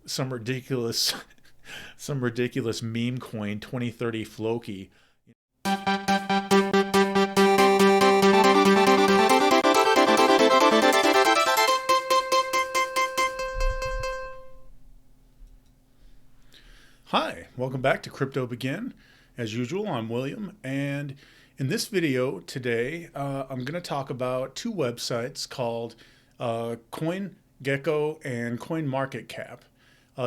some ridiculous some ridiculous meme coin 2030 Floki. Hi, welcome back to Crypto Begin. As usual, I'm William, and in this video today, I'm going to talk about two websites called CoinGecko and CoinMarket.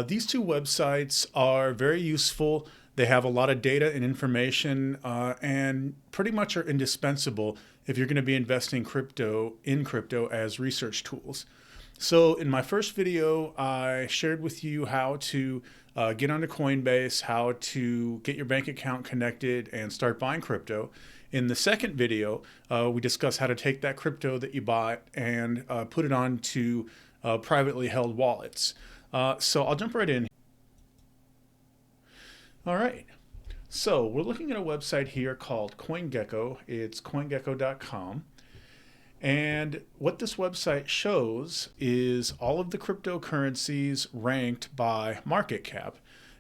These two websites are very useful. They have a lot of data and information and pretty much are indispensable if you're going to be investing in crypto as research tools. So in my first video, I shared with you how to get onto Coinbase, how to get your bank account connected and start buying crypto. In the second video, we discussed how to take that crypto that you bought and put it onto privately held wallets. So I'll jump right in. All right. So we're looking at a website here called CoinGecko. It's CoinGecko.com. And what this website shows is all of the cryptocurrencies ranked by market cap.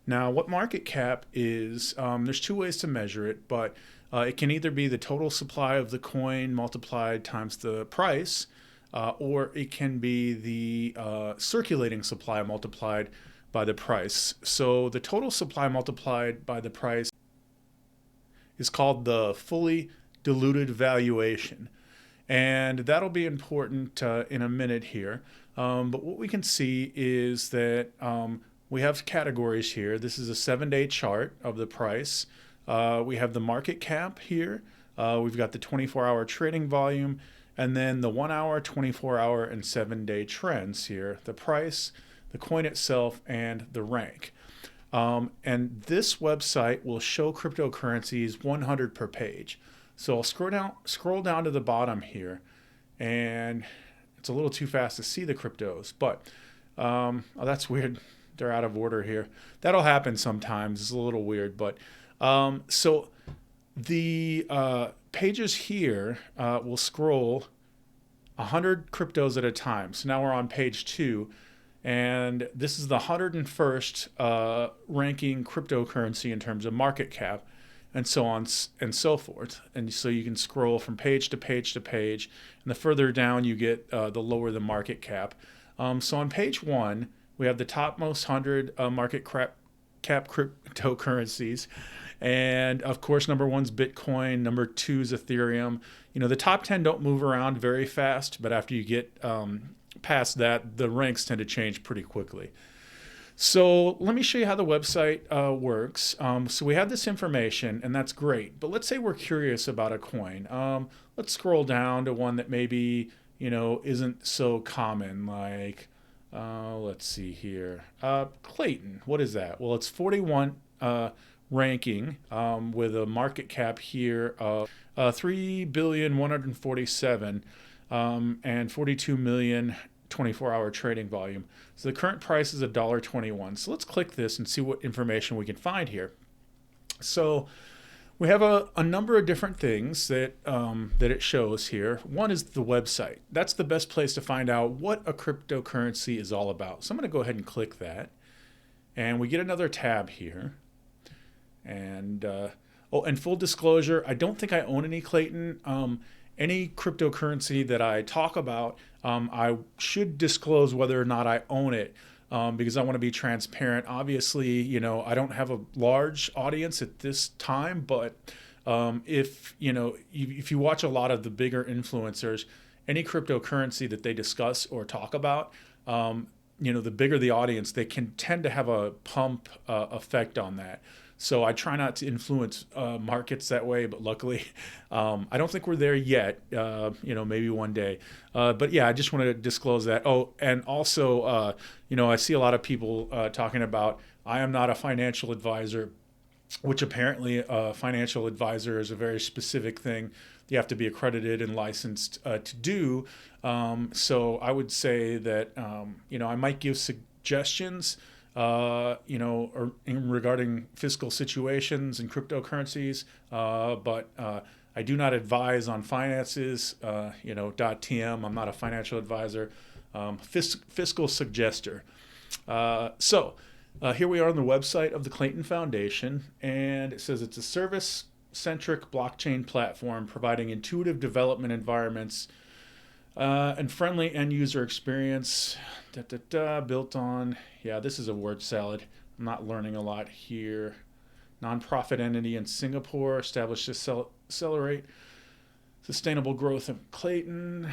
Now, what market cap is, there's two ways to measure it, but it can either be the total supply of the coin multiplied times the price, or it can be the circulating supply multiplied by the price. So the total supply multiplied by the price is called the fully diluted valuation. And that'll be important in a minute here. But what we can see is that we have categories here. This is a 7-day chart of the price. We have the market cap here. We've got the 24-hour trading volume, and then the 1-hour, 24-hour, and 7-day trends here. The price, the coin itself, and the rank. And this website will show cryptocurrencies 100 per page. So I'll scroll down to the bottom here, and it's a little too fast to see the cryptos, but oh, that's weird. They're out of order here. That'll happen sometimes. It's a little weird, but so the pages here will scroll 100 cryptos at a time. So now we're on page 2, and this is the 101st ranking cryptocurrency in terms of market cap, and so on and so forth. And so you can scroll from page to page to page, and the further down you get, the lower the market cap. So on page 1, we have the topmost 100 market cap cryptocurrencies. And of course, number 1's Bitcoin, number 2's Ethereum. You know, the top 10 don't move around very fast, but after you get past that, the ranks tend to change pretty quickly. So let me show you how the website works. So we have this information, and that's great. But let's say we're curious about a coin. Let's scroll down to one that maybe, isn't so common, like, let's see here. Clayton, what is that? Well, it's 41 ranking with a market cap here of 3,147 and 42 million 24-hour trading volume. So the current price is $1.21. So let's click this and see what information we can find here. So we have a number of different things that it shows here. One is the website. That's the best place to find out what a cryptocurrency is all about. So I'm going to go ahead and click that. And we get another tab here. And and full disclosure, I don't think I own any Clayton. Any cryptocurrency that I talk about, I should disclose whether or not I own it, because I want to be transparent. Obviously, I don't have a large audience at this time, but if you watch a lot of the bigger influencers, any cryptocurrency that they discuss or talk about, the bigger the audience, they can tend to have a pump effect on that. So I try not to influence markets that way, but luckily I don't think we're there yet, maybe one day. But yeah, I just want to disclose that. Oh, and also, I see a lot of people talking about, I am not a financial advisor, which apparently a financial advisor is a very specific thing you have to be accredited and licensed to do. So I would say that, I might give suggestions regarding fiscal situations and cryptocurrencies, but I do not advise on finances, .tm. I'm not a financial advisor. Fiscal suggester. Here we are on the website of the Clayton Foundation, and it says it's a service-centric blockchain platform providing intuitive development environments and friendly end-user experience. Built on, yeah, this is a word salad. I'm not learning a lot here. Nonprofit entity in Singapore, established to accelerate sustainable growth in Clayton.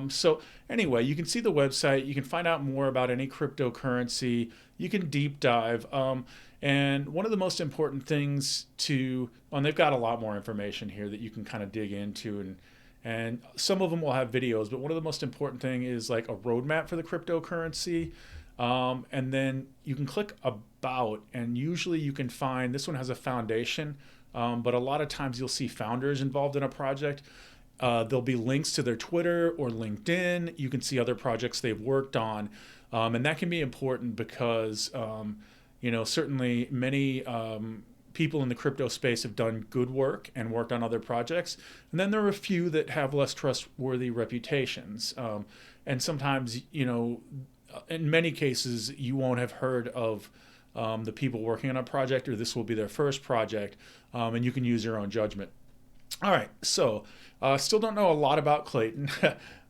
So anyway, you can see the website. You can find out more about any cryptocurrency. You can deep dive. And one of the most important things and they've got a lot more information here that you can kind of dig into, and some of them will have videos, but one of the most important thing is like a roadmap for the cryptocurrency. And then you can click about, and usually you can find, this one has a foundation, but a lot of times you'll see founders involved in a project. There'll be links to their Twitter or LinkedIn. You can see other projects they've worked on. And that can be important because, certainly many people in the crypto space have done good work and worked on other projects. And then there are a few that have less trustworthy reputations. And sometimes, in many cases, you won't have heard of the people working on a project, or this will be their first project, and you can use your own judgment. All right, so still don't know a lot about Clayton,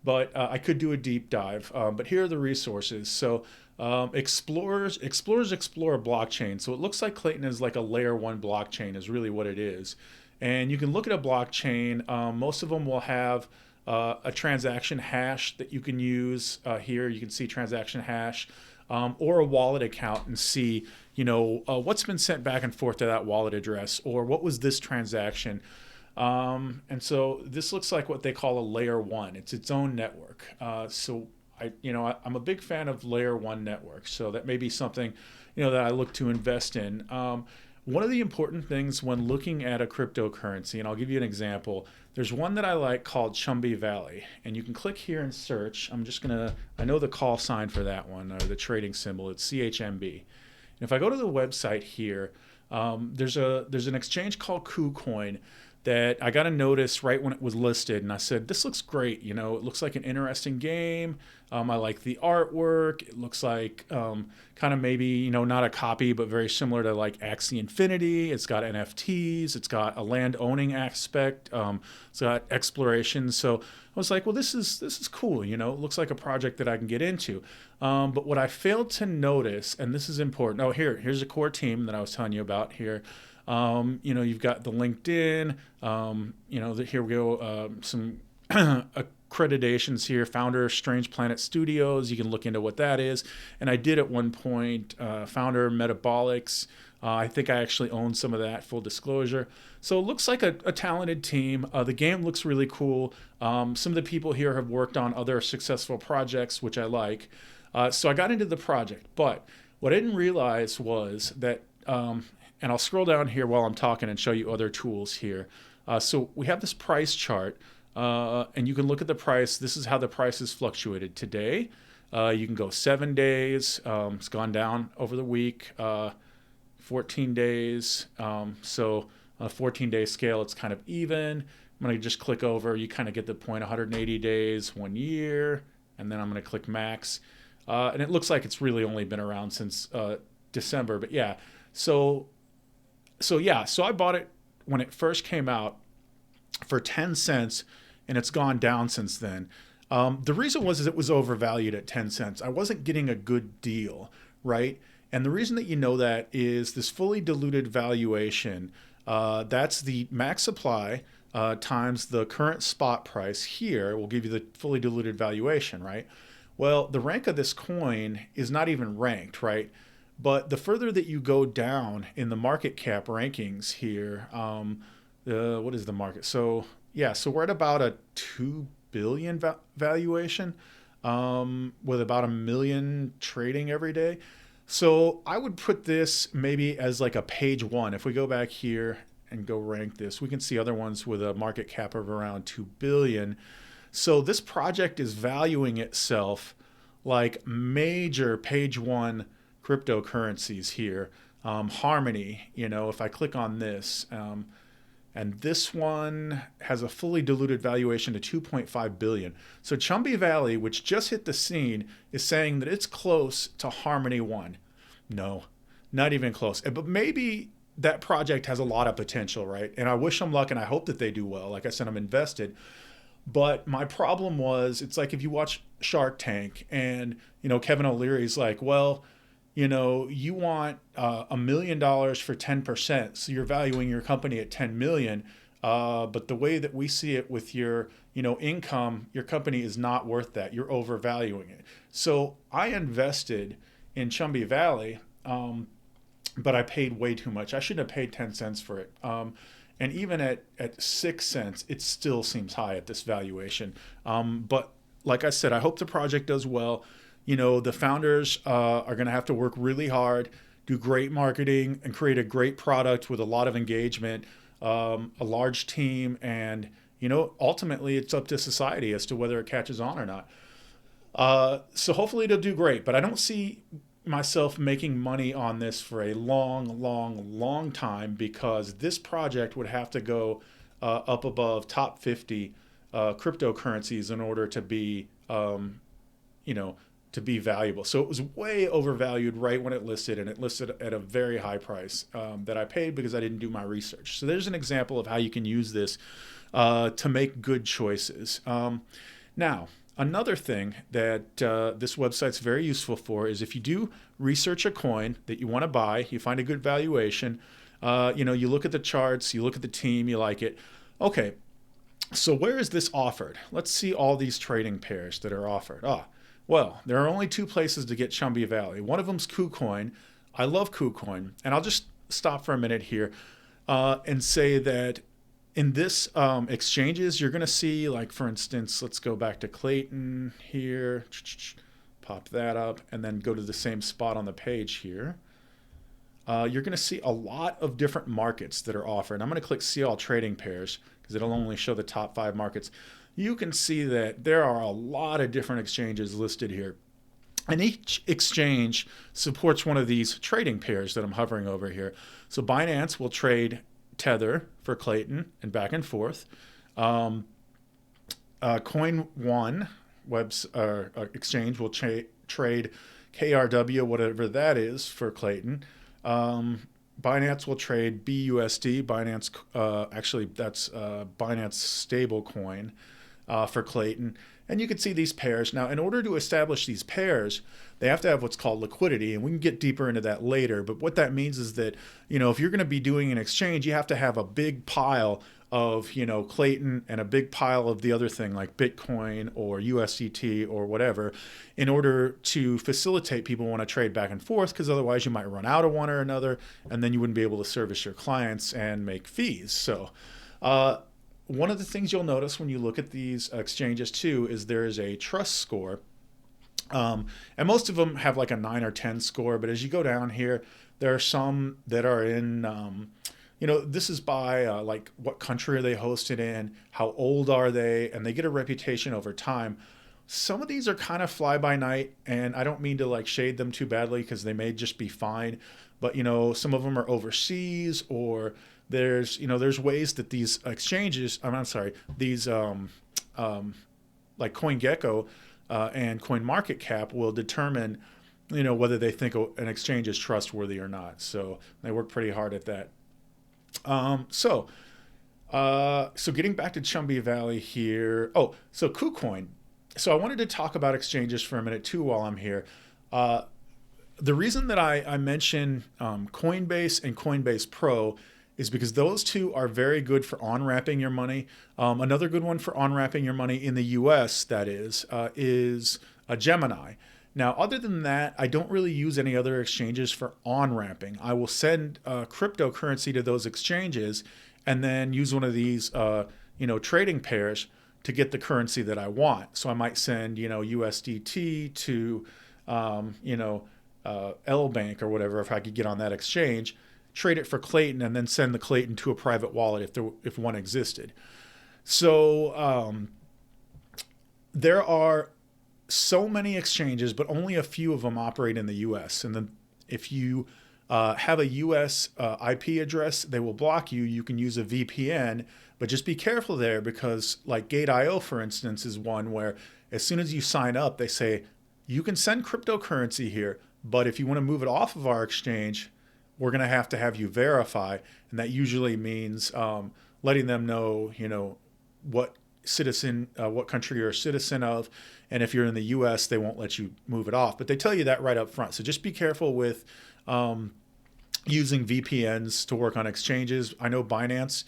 but I could do a deep dive. But here are the resources. So Explorers explore a blockchain. So it looks like Clayton is like a layer 1 blockchain is really what it is. And you can look at a blockchain. Most of them will have a transaction hash that you can use here. You can see transaction hash or a wallet account and see, what's been sent back and forth to that wallet address, or what was this transaction. And so this looks like what they call a layer 1. It's its own network. I'm a big fan of layer 1 networks. So that may be something, that I look to invest in. One of the important things when looking at a cryptocurrency, and I'll give you an example, there's one that I like called Chumbi Valley, and you can click here and search. I know the call sign for that one, or the trading symbol, it's CHMB. And if I go to the website here, there's an exchange called KuCoin that I got a notice right when it was listed, and I said, this looks great. It looks like an interesting game. I like the artwork. It looks like kind of maybe, not a copy, but very similar to like Axie Infinity. It's got NFTs. It's got a land owning aspect. It's got exploration. So I was like, well, this is cool. It looks like a project that I can get into. But what I failed to notice, and this is important. Oh, here's a core team that I was telling you about here. You've got the LinkedIn, here we go, some accreditations here, founder, Strange Planet Studios. You can look into what that is. And I did at one point, founder, Metabolics. I think I actually own some of that, full disclosure. So it looks like a talented team. The game looks really cool. Some of the people here have worked on other successful projects, which I like. So I got into the project. But what I didn't realize was that, and I'll scroll down here while I'm talking and show you other tools here. So we have this price chart, and you can look at the price. This is how the price has fluctuated today. You can go 7 days. It's gone down over the week. 14 days. So on a 14-day scale, it's kind of even. I'm going to just click over. You kind of get the point. 180 days, 1 year, and then I'm going to click max. And it looks like it's really only been around since December. But yeah, so I bought it when it first came out for 10 cents, and it's gone down since then. The reason was it was overvalued at 10 cents. I wasn't getting a good deal, right? And the reason that you know that is this fully diluted valuation. That's the max supply times the current spot price here will give you the fully diluted valuation, right? Well, the rank of this coin is not even ranked, right? But the further that you go down in the market cap rankings here, what is the market? So we're at about a 2 billion valuation with about 1 million trading every day. So I would put this maybe as like a page 1. If we go back here and go rank this, we can see other ones with a market cap of around 2 billion. So this project is valuing itself like major page 1 cryptocurrencies here. Harmony, if I click on this, and this one has a fully diluted valuation of 2.5 billion. So Chumby Valley, which just hit the scene, is saying that it's close to Harmony One. No, not even close. But maybe that project has a lot of potential, right? And I wish them luck, and I hope that they do well. Like I said, I'm invested. But my problem was, it's like if you watch Shark Tank, and Kevin O'Leary's like, well, you want $1 million for 10%, so you're valuing your company at 10 million. But the way that we see it with your, income, your company is not worth that. You're overvaluing it. So I invested in Chumby Valley, but I paid way too much. I shouldn't have paid 10 cents for it. And even at 6 cents, it still seems high at this valuation. But like I said, I hope the project does well. The founders are going to have to work really hard, do great marketing, and create a great product with a lot of engagement, a large team, and ultimately it's up to society as to whether it catches on or not. So hopefully it'll do great, but I don't see myself making money on this for a long time, because this project would have to go up above top 50 cryptocurrencies in order to be, to be valuable. So it was way overvalued right when it listed, and it listed at a very high price that I paid because I didn't do my research. So there's an example of how you can use this to make good choices. Now, another thing that this website's very useful for is if you do research a coin that you want to buy, you find a good valuation, you look at the charts, you look at the team, you like it. Okay, so where is this offered? Let's see all these trading pairs that are offered. Well, there are only two places to get Chumby Valley. One of them's KuCoin. I love KuCoin. And I'll just stop for a minute here and say that in this exchanges, you're going to see, like, for instance, let's go back to Clayton here, pop that up, and then go to the same spot on the page here. You're going to see a lot of different markets that are offered. I'm going to click See All Trading Pairs because it'll only show the top 5 markets. You can see that there are a lot of different exchanges listed here. And each exchange supports one of these trading pairs that I'm hovering over here. So Binance will trade Tether for Clayton and back and forth. Coin One exchange will trade KRW, whatever that is, for Clayton. Binance will trade BUSD. Binance, actually, that's Binance stablecoin for Clayton. And you can see these pairs. Now, in order to establish these pairs, they have to have what's called liquidity, and we can get deeper into that later. But what that means is that, if you're going to be doing an exchange, you have to have a big pile of, Clayton and a big pile of the other thing like Bitcoin or USDT or whatever in order to facilitate people want to trade back and forth, because otherwise you might run out of one or another, and then you wouldn't be able to service your clients and make fees. So, one of the things you'll notice when you look at these exchanges too is there is a trust score. And most of them have like a 9 or 10 score, but as you go down here, there are some that are in, this is by like what country are they hosted in, how old are they, and they get a reputation over time. Some of these are kind of fly by night, and I don't mean to like shade them too badly because they may just be fine, but some of them are overseas, or there's ways that these exchanges, these like CoinGecko and CoinMarket will determine, whether they think an exchange is trustworthy or not. So they work pretty hard at that. So getting back to Chumby Valley here. So KuCoin. So I wanted to talk about exchanges for a minute too while I'm here. The reason that I mention Coinbase and Coinbase Pro is because those two are very good for on-ramping your money. Another good one for on-ramping your money in the US, that is a Gemini. Now, other than that, I don't really use any other exchanges for on-ramping. I will send cryptocurrency to those exchanges and then use one of these trading pairs to get the currency that I want. So I might send USDT to L Bank or whatever, if I could get on that exchange, trade it for Clayton, and then send the Clayton to a private wallet if one existed. So there are so many exchanges, but only a few of them operate in the U.S. And then if you have a US IP address, they will block you. You can use a VPN, but just be careful there because like Gate.io, for instance, is one where as soon as you sign up, they say, you can send cryptocurrency here, but if you want to move it off of our exchange, we're going to have you verify. And that usually means letting them know, what what country you're a citizen of. And if you're in the US, they won't let you move it off. But they tell you that right up front. So just be careful with using VPNs to work on exchanges. I know Binance,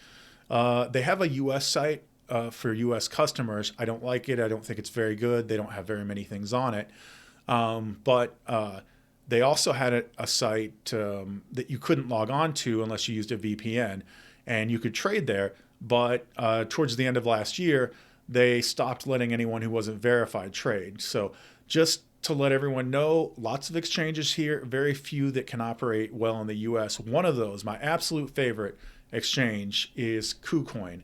they have a US site for US customers. I don't like it. I don't think it's very good. They don't have very many things on it. But they also had a site that you couldn't log on to unless you used a VPN, and you could trade there. But towards the end of last year, they stopped letting anyone who wasn't verified trade. So just to let everyone know, lots of exchanges here, very few that can operate well in the US. One of those, my absolute favorite exchange, is KuCoin.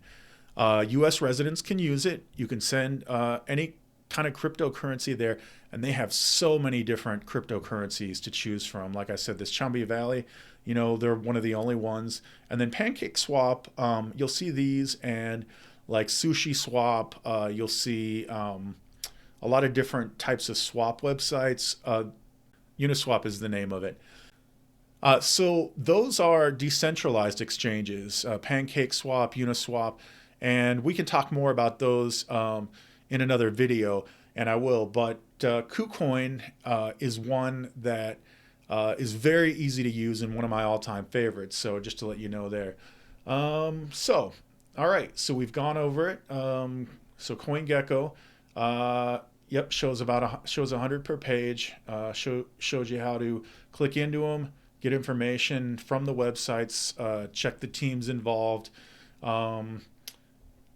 US residents can use it. You can send any kind of cryptocurrency there, and they have so many different cryptocurrencies to choose from. Like I said, this Chambi Valley, they're one of the only ones. And then PancakeSwap, you'll see these, and like Sushi Swap, you'll see a lot of different types of swap websites. Uniswap is the name of it. So those are decentralized exchanges, PancakeSwap, Uniswap, and we can talk more about those in another video, and I will. But KuCoin is one that is very easy to use and one of my all-time favorites. So just to let you know there. All right, so we've gone over it. So CoinGecko, yep, shows 100 per page. Shows you how to click into them, get information from the websites, check the teams involved.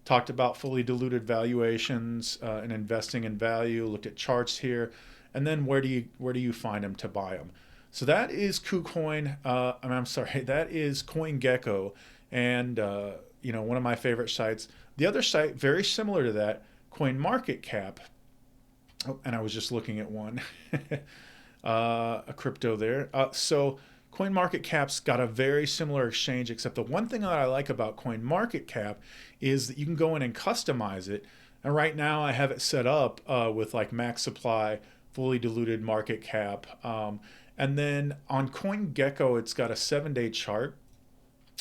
Talked about fully diluted valuations and investing in value. Looked at charts here, and then where do you find them to buy them? So that is KuCoin. I'm sorry, that is CoinGecko, and one of my favorite sites. The other site very similar to that, CoinMarketCap. Oh, and I was just looking at one, a crypto there. So CoinMarketCap's got a very similar exchange, except the one thing that I like about CoinMarketCap is that you can go in and customize it. And right now I have it set up with like max supply, fully diluted market cap. And then on CoinGecko, it's got a 7-day chart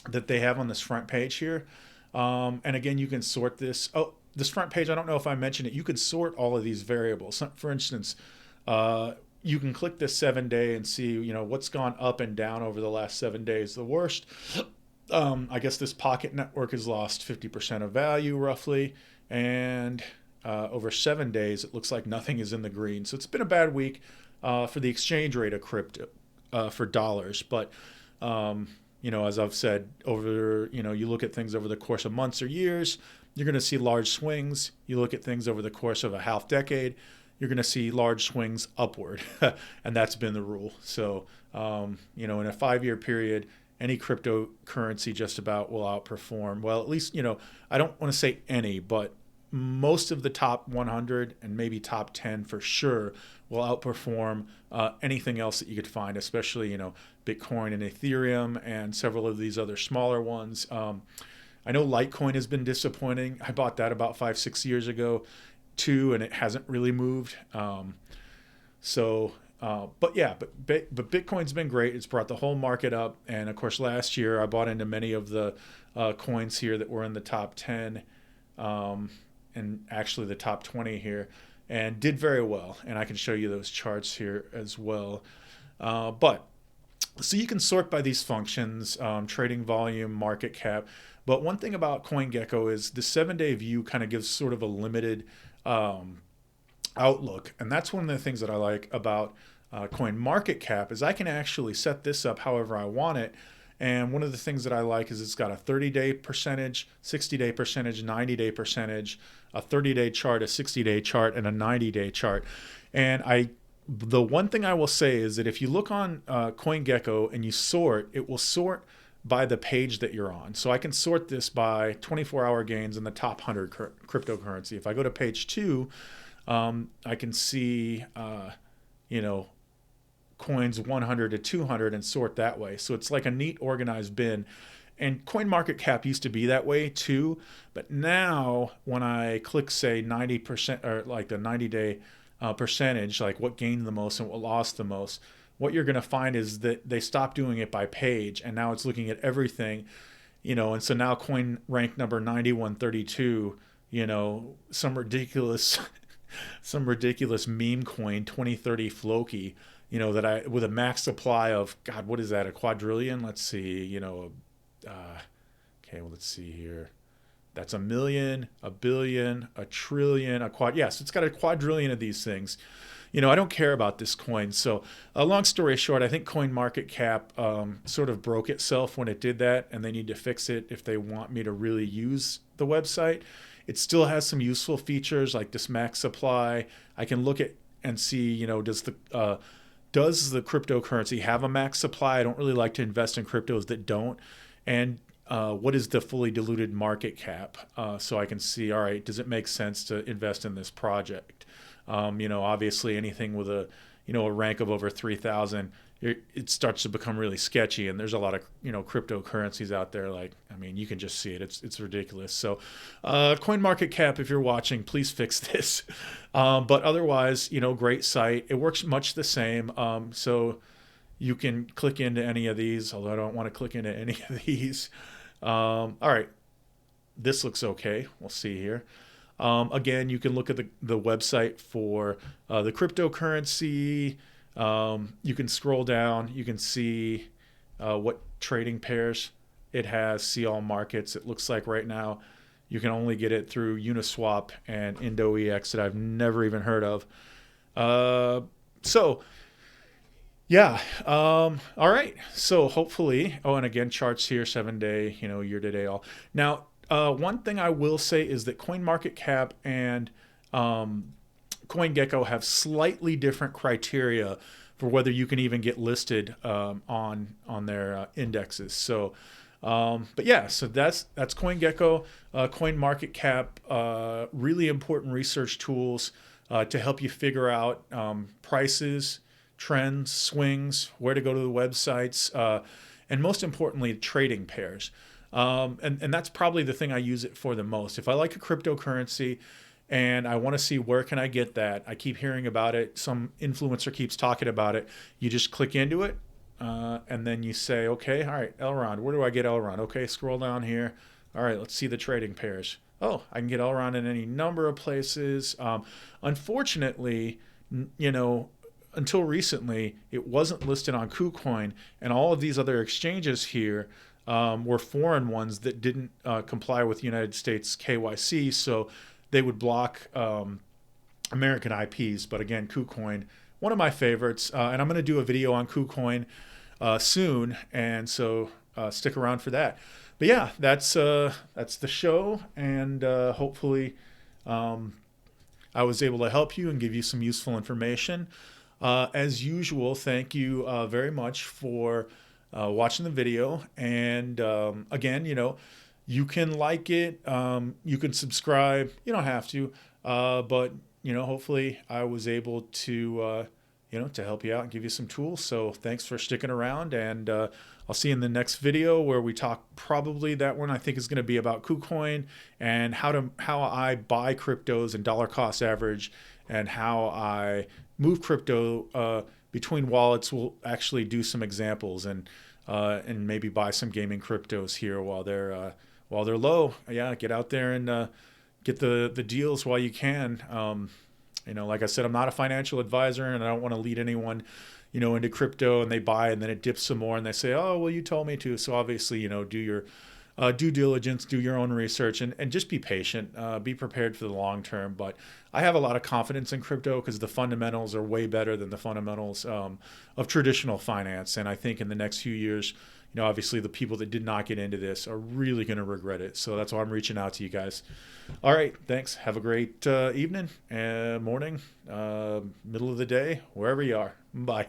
that they have on this front page here. And again, you can sort this. Oh, this front page, I don't know if I mentioned it. You can sort all of these variables. So for instance, you can click this 7-day and see, what's gone up and down over the last 7 days. The worst, I guess this Pocket Network has lost 50% of value roughly. And over 7 days, it looks like nothing is in the green. So it's been a bad week for the exchange rate of crypto for dollars. But, as I've said, you look at things over the course of months or years, you're going to see large swings. You look at things over the course of a half decade, you're going to see large swings upward. And that's been the rule. So, in a 5-year period, any cryptocurrency just about will outperform. Well, at least, I don't want to say any, but most of the top 100 and maybe top 10 for sure will outperform anything else that you could find, especially, Bitcoin and Ethereum and several of these other smaller ones. I know Litecoin has been disappointing. I bought that about 5-6 years ago too, and it hasn't really moved. But Bitcoin's been great. It's brought the whole market up. And of course, last year I bought into many of the coins here that were in the top 10 and actually the top 20 here, and did very well. And I can show you those charts here as well. So you can sort by these functions, trading volume, market cap. But one thing about CoinGecko is the 7-day view kind of gives sort of a limited outlook. And that's one of the things that I like about CoinMarketCap is I can actually set this up however I want it. And one of the things that I like is it's got a 30-day percentage, 60-day percentage, 90-day percentage, a 30-day chart, a 60-day chart, and a 90-day chart. And the one thing I will say is that if you look on CoinGecko and you sort, it will sort by the page that you're on. So I can sort this by 24-hour gains in the top 100 cryptocurrency. If I go to page 2, I can see, coins 100 to 200 and sort that way. So it's like a neat organized bin. And CoinMarketCap used to be that way too, but now when I click, say, 90% or like the 90-day percentage, like what gained the most and what lost the most, what you're going to find is that they stopped doing it by page, and now it's looking at everything, and so now coin rank number 9132, some ridiculous some ridiculous meme coin 2030 Floki, that I with a max supply of, God, what is that, a quadrillion? Let's see, okay, well, let's see here. That's a million, a billion, a trillion, a quad. Yes, it's got a quadrillion of these things. I don't care about this coin. So, long story short, I think CoinMarketCap sort of broke itself when it did that, and they need to fix it if they want me to really use the website. It still has some useful features like this max supply. I can look at and see, does the cryptocurrency have a max supply? I don't really like to invest in cryptos that don't. And what is the fully diluted market cap? So I can see, all right, does it make sense to invest in this project? Obviously anything with a rank of over 3,000, it starts to become really sketchy. And there's a lot of, cryptocurrencies out there. Like, I mean, you can just see it. It's ridiculous. So CoinMarketCap, if you're watching, please fix this. But otherwise, great site. It works much the same. So you can click into any of these, although I don't want to click into any of these. All right, this looks okay. We'll see here. Again, you can look at the website for the cryptocurrency. You can scroll down. You can see what trading pairs it has, see all markets. It looks like right now you can only get it through Uniswap and IndoEX that I've never even heard of. Yeah. All right. So hopefully, and again, charts here, 7-day, year to day, all. Now, one thing I will say is that CoinMarketCap and CoinGecko have slightly different criteria for whether you can even get listed on their indexes. So, but yeah, so that's CoinGecko, CoinMarketCap, really important research tools to help you figure out prices, trends, swings, where to go to the websites, and most importantly, trading pairs. And that's probably the thing I use it for the most. If I like a cryptocurrency and I want to see where can I get that, I keep hearing about it, some influencer keeps talking about it, you just click into it, and then you say, okay, all right, Elrond, where do I get Elrond? Okay, scroll down here. All right, let's see the trading pairs. Oh, I can get Elrond in any number of places. Unfortunately, until recently, it wasn't listed on KuCoin, and all of these other exchanges here were foreign ones that didn't comply with United States KYC, so they would block American IPs. But again, KuCoin, one of my favorites, and I'm going to do a video on KuCoin soon, and so stick around for that. But yeah, that's the show, and hopefully I was able to help you and give you some useful information. As usual, thank you very much for watching the video. And again, you can like it, you can subscribe. You don't have to, but hopefully I was able to to help you out and give you some tools. So thanks for sticking around, and I'll see you in the next video where we talk, probably that one I think is going to be about KuCoin and how I buy cryptos and dollar cost average, and how I move crypto between wallets. We'll actually do some examples and maybe buy some gaming cryptos here while they're low. Yeah, get out there and get the deals while you can. Like I said, I'm not a financial advisor, and I don't want to lead anyone, into crypto and they buy and then it dips some more and they say, oh, well, you told me to. So obviously, do your due diligence, do your own research, and just be patient, be prepared for the long term. But I have a lot of confidence in crypto because the fundamentals are way better than the fundamentals of traditional finance. And I think in the next few years, obviously the people that did not get into this are really going to regret it. So that's why I'm reaching out to you guys. All right, thanks. Have a great evening, morning, middle of the day, wherever you are. Bye.